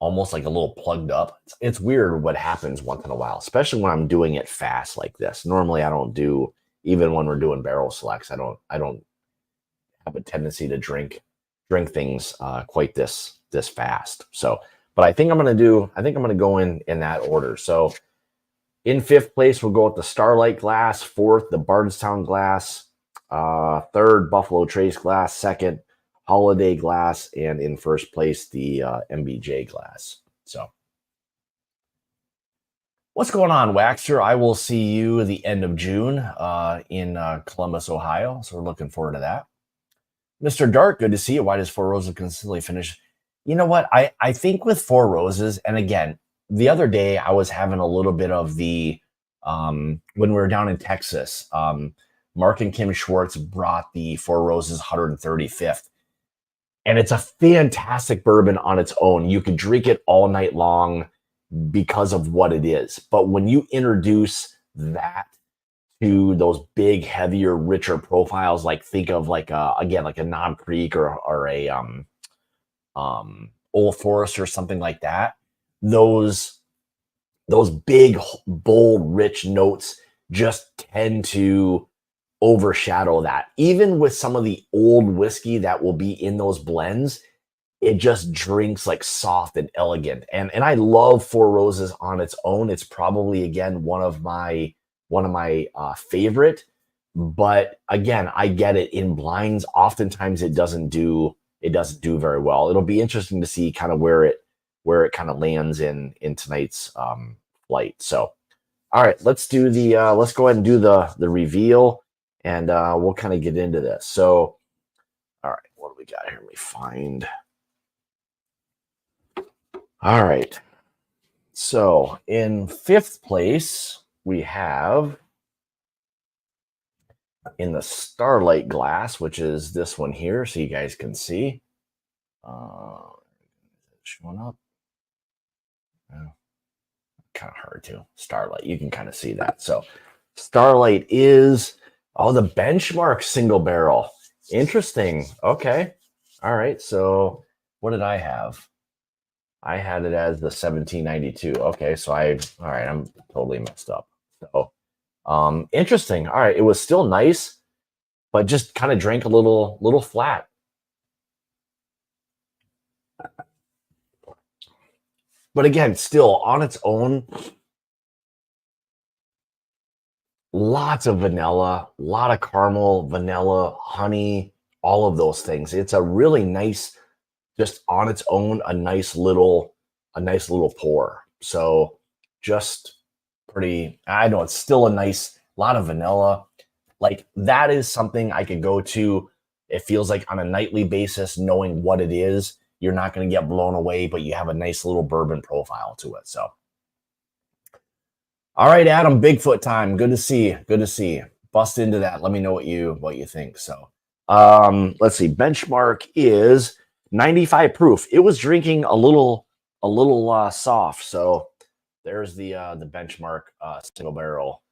almost like a little plugged up? It's weird what happens once in a while, especially when I'm doing it fast like this. Normally I don't do, even when we're doing barrel selects, I don't have a tendency to drink things quite this fast. So, but I think I'm going to go in that order. So in 5th place, we'll go with the Starlight Glass. 4th, the Bardstown Glass. 3rd, Buffalo Trace Glass. 2nd, Holiday Glass. And in 1st place, the MBJ Glass. So what's going on, Waxer? I will see you the end of June in Columbus, Ohio. So we're looking forward to that. Mr. Dark, good to see you. Why does Four Roses consistently finish? You know what? I think with Four Roses, and again, the other day I was having a little bit of the when we were down in Texas. Mark and Kim Schwartz brought the Four Roses 135th. And it's a fantastic bourbon on its own. You could drink it all night long because of what it is. But when you introduce that to those big, heavier, richer profiles, like think of like a Knob Creek or a Old Forest or something like that. Those big, bold, rich notes just tend to overshadow that. Even with some of the old whiskey that will be in those blends, it just drinks like soft and elegant. And I love Four Roses on its own. It's probably again one of my favorite. But again, I get it in blinds. Oftentimes it doesn't do very well. It'll be interesting to see kind of where it kind of lands in tonight's flight. So, all right, let's go ahead and do the reveal, and we'll kind of get into this. So, all right, what do we got here? Let me find. All right. So in 5th place, we have in the Starlight Glass, which is this one here, so you guys can see. Showing up. Kind of hard to. Starlight, you can kind of see that. So Starlight is, the Benchmark single barrel. Interesting. Okay. All right. So what did I have? I had it as the 1792. Okay, so I'm totally messed up. So, interesting. All right, it was still nice, but just kind of drank a little flat. But again, still on its own, lots of vanilla, a lot of caramel, vanilla, honey, all of those things. It's a really nice, just on its own, a nice little pour. So just pretty, I know it's still a nice lot of vanilla. Like that is something I could go to It feels like on a nightly basis, knowing what it is, you're not going to get blown away, but you have a nice little bourbon profile to it. So, all right, Adam, Bigfoot time. Good to see you. Good to see you. Bust into that. Let me know what you think. So, let's see. Benchmark is 95 proof. It was drinking a little soft. So there's the Benchmark single barrel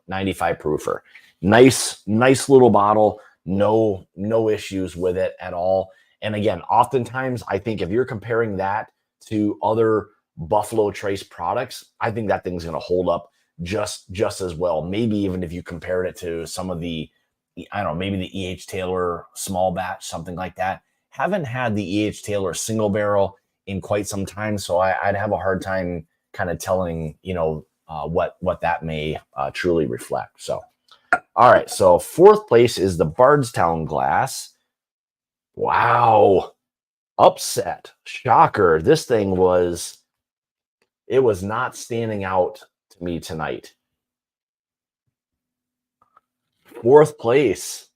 95 proofer. Nice little bottle. No issues with it at all. And again, oftentimes I think if you're comparing that to other Buffalo Trace products, I think that thing's going to hold up just as well. Maybe even if you compared it to some of the, I don't know, maybe the E.H. Taylor small batch, something like that. Haven't had the E.H. Taylor single barrel in quite some time, so I'd have a hard time kind of telling, what that may truly reflect. So, all right. So 4th place is the Bardstown Glass. Wow. Upset. Shocker. This thing was not standing out to me tonight. 4th place,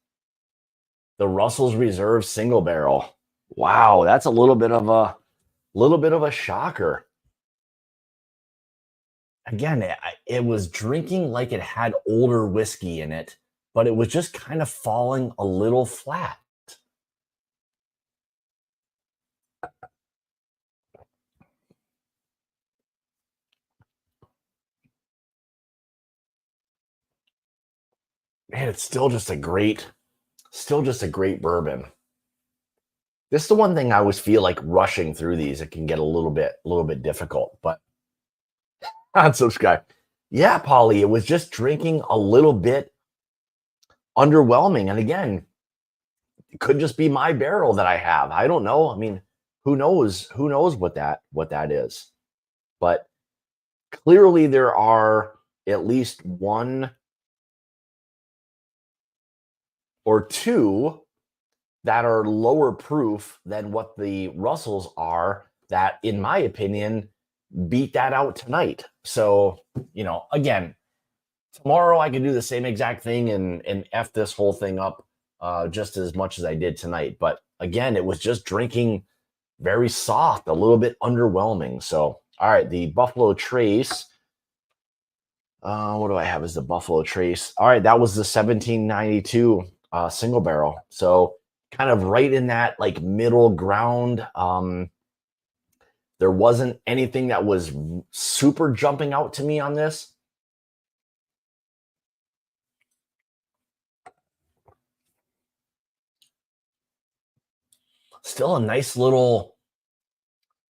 the Russell's Reserve single barrel. Wow, that's a little bit of a shocker. Again, it was drinking like it had older whiskey in it, but it was just kind of falling a little flat. Man, it's still just a great bourbon. This is the one thing I always feel like rushing through these. It can get a little bit difficult, but unsubscribe. Yeah, Polly, it was just drinking a little bit underwhelming. And again, it could just be my barrel that I have. I don't know. I mean, who knows what that is. But clearly there are at least one or two that are lower proof than what the Russells are that, in my opinion, beat that out tonight. So, again, tomorrow I can do the same exact thing and F this whole thing up just as much as I did tonight. But again, it was just drinking very soft, a little bit underwhelming. So, all right, the Buffalo Trace. What do I have as the Buffalo Trace? All right, that was the 1792 single barrel. So kind of right in that like middle ground. There wasn't anything that was super jumping out to me on this. Still a nice little,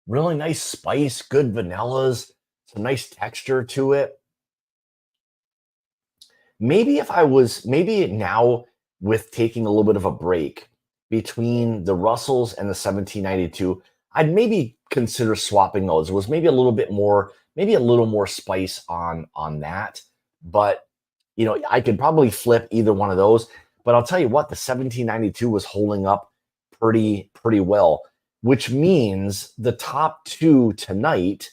really nice spice, good vanillas, some nice texture to it. Maybe now with taking a little bit of a break between the Russells and the 1792, I'd maybe consider swapping those. It was maybe a little more spice on that. But, I could probably flip either one of those. But I'll tell you what, the 1792 was holding up pretty well, which means the top two tonight,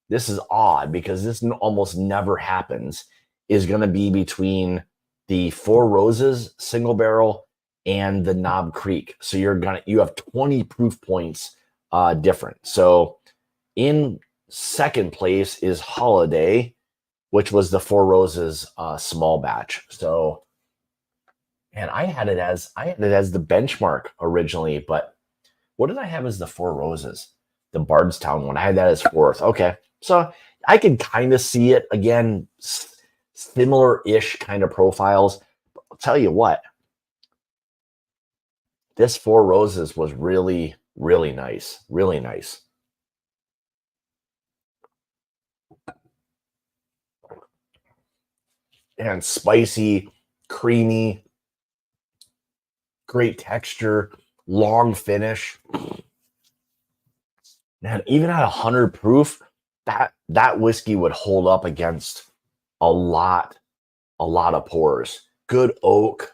this is odd because this almost never happens, is going to be between the Four Roses single barrel and the Knob Creek. So you have 20 proof points different. So in second place is Holiday, which was the Four Roses small batch. So, and I had it as the Benchmark originally, but what did I have as the Four Roses? The Bardstown one. I had that as 4th. Okay. So I can kind of see it again, similar-ish kind of profiles. But I'll tell you what, this Four Roses was really, really nice. Really nice. And spicy, creamy, great texture, long finish. Man, even at 100 proof, that whiskey would hold up against a lot of pours. Good oak.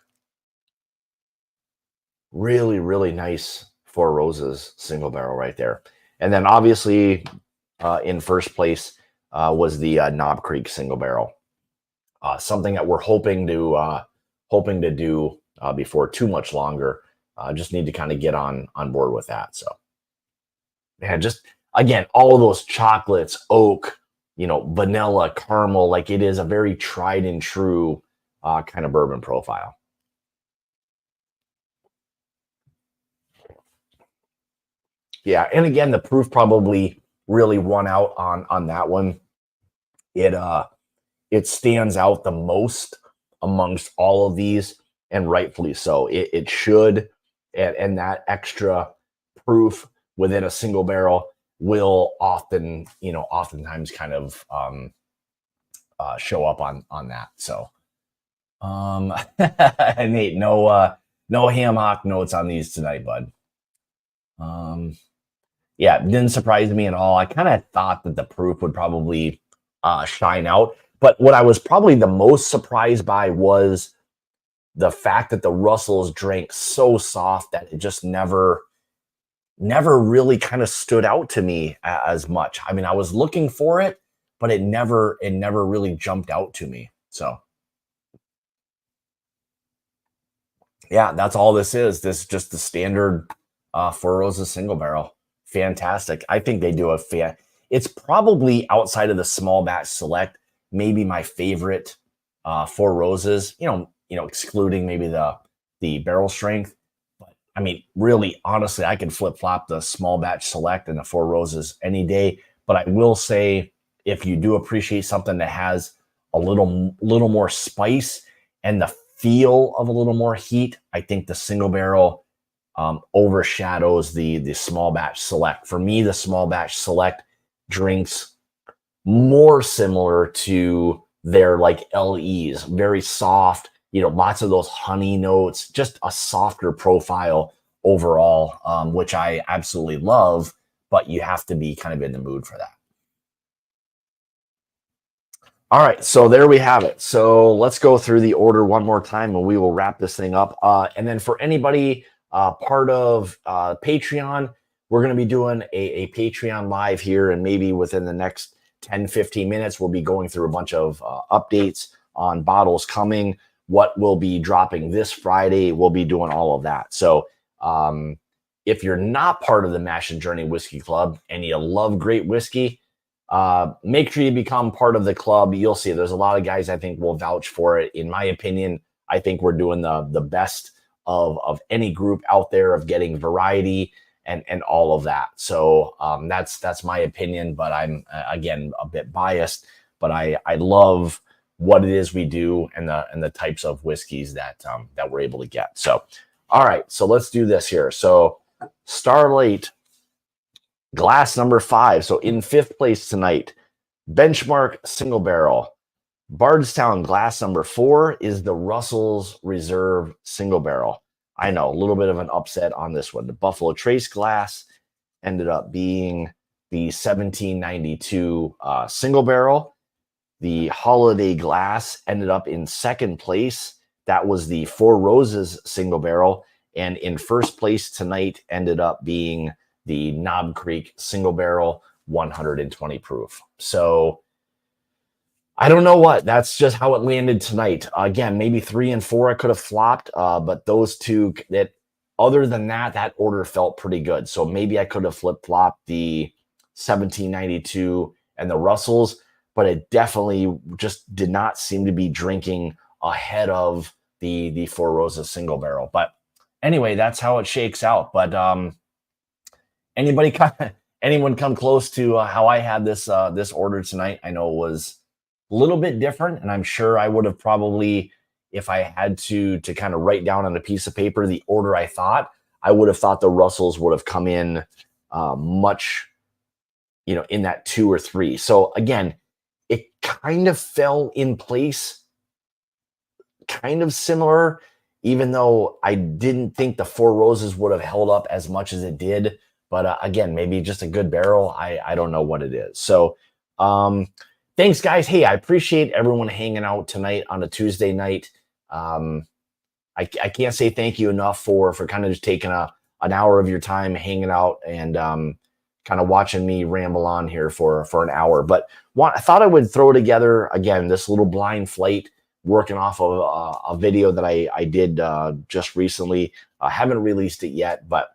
Really, really nice Four Roses single barrel right there. And then obviously in first place was the Knob Creek single barrel. Something that we're hoping to do before too much longer Just need to kind of get on board with that. So, man, just again, all of those chocolates, oak, vanilla, caramel, like it is a very tried and true kind of bourbon profile. Yeah, and again, the proof probably really won out on that one. It stands out the most amongst all of these, and rightfully so. It should, and that extra proof within a single barrel will oftentimes kind of show up on that. So, Nate, no ham hock notes on these tonight, bud. Yeah, it didn't surprise me at all. I kind of thought that the proof would probably shine out. But what I was probably the most surprised by was the fact that the Russells drank so soft that it just never really kind of stood out to me as much. I mean, I was looking for it, but it never really jumped out to me. So yeah, that's all this is. This is just the standard Four Roses single barrel. Fantastic. I think they do it's probably outside of the small batch select, maybe my favorite Four Roses, excluding maybe the barrel strength. But I mean, really, honestly, I can flip flop the small batch select and the Four Roses any day. But I will say, if you do appreciate something that has a little more spice and the feel of a little more heat, I think the single barrel overshadows the small batch select. For me, the small batch select drinks more similar to their like LEs, very soft, lots of those honey notes, just a softer profile overall, which I absolutely love, but you have to be kind of in the mood for that. All right, so there we have it. So let's go through the order one more time and we will wrap this thing up. And then for anybody part of Patreon, we're going to be doing a Patreon live here, and maybe within the next 10-15 minutes, we'll be going through a bunch of updates on bottles coming, what will be dropping this Friday. We'll be doing all of that. So if you're not part of the Mash and Journey Whiskey Club and you love great whiskey, make sure you become part of the club. You'll see there's a lot of guys I think will vouch for it. In my opinion, I think we're doing the best of any group out there of getting variety and all of that. So that's my opinion, but I'm again a bit biased, but I love what it is we do and the types of whiskeys that we're able to get. So all right, so let's do this here. So Starlight glass number 5. So in 5th place tonight, Benchmark single barrel. Bardstown glass number 4 is the Russell's Reserve single barrel. I know, a little bit of an upset on this one. The Buffalo Trace glass ended up being the 1792 single barrel. The Holiday glass ended up in 2nd place. That was the Four Roses single barrel. And in 1st place tonight ended up being the Knob Creek single barrel, 120 proof. So I don't know what. That's just how it landed tonight. Again, maybe 3 and 4 I could have flopped, but those two, that other than that, that order felt pretty good. So maybe I could have flip-flopped the 1792 and the Russells, but it definitely just did not seem to be drinking ahead of the Four Roses single barrel. But anyway, that's how it shakes out. But anyone come close to how I had this order tonight? I know it was a little bit different, and I'm sure I would have probably, if I had to kind of write down on a piece of paper the order I would have thought the Russells would have come in much, in that 2 or 3. So again, it kind of fell in place, kind of similar, even though I didn't think the Four Roses would have held up as much as it did. But again, maybe just a good barrel. I don't know what it is. So thanks, guys. Hey, I appreciate everyone hanging out tonight on a Tuesday night. I can't say thank you enough for kind of just taking an hour of your time hanging out and kind of watching me ramble on here for an hour. But I thought I would throw together, again, this little blind flight, working off of a video that I did just recently Haven't released it yet, but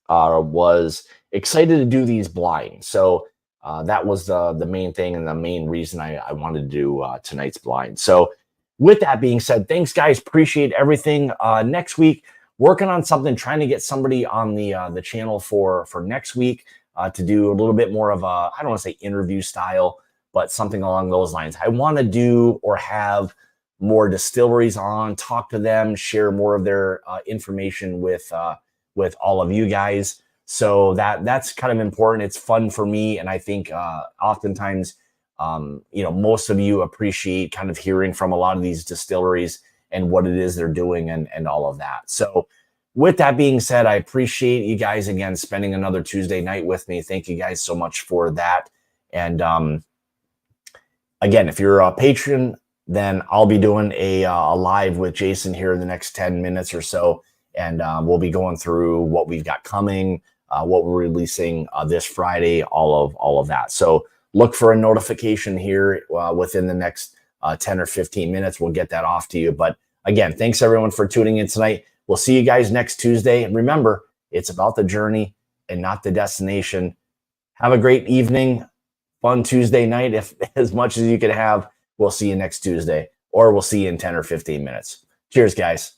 was excited to do these blind. So that was the main thing and the main reason I wanted to do tonight's blind. So with that being said, thanks guys. Appreciate everything. Next week, working on something, trying to get somebody on the channel for next week to do a little bit more of a, I don't want to say interview style, but something along those lines. I want to do or have more distilleries on, talk to them, share more of their information with all of you guys. So that's kind of important. It's fun for me, and I think oftentimes, most of you appreciate kind of hearing from a lot of these distilleries and what it is they're doing and all of that. So with that being said, I appreciate you guys again spending another Tuesday night with me. Thank you guys so much for that. And again, if you're a patron, then I'll be doing a live with Jason here in the next 10 minutes or so. And we'll be going through what we've got coming, what we're releasing this Friday, all of that. So look for a notification here within the next 10 or 15 minutes. We'll get that off to you. But again, thanks everyone for tuning in tonight. We'll see you guys next Tuesday. And remember, it's about the journey and not the destination. Have a great evening, fun Tuesday night, if as much as you can have. We'll see you next Tuesday, or we'll see you in 10 or 15 minutes. Cheers, guys.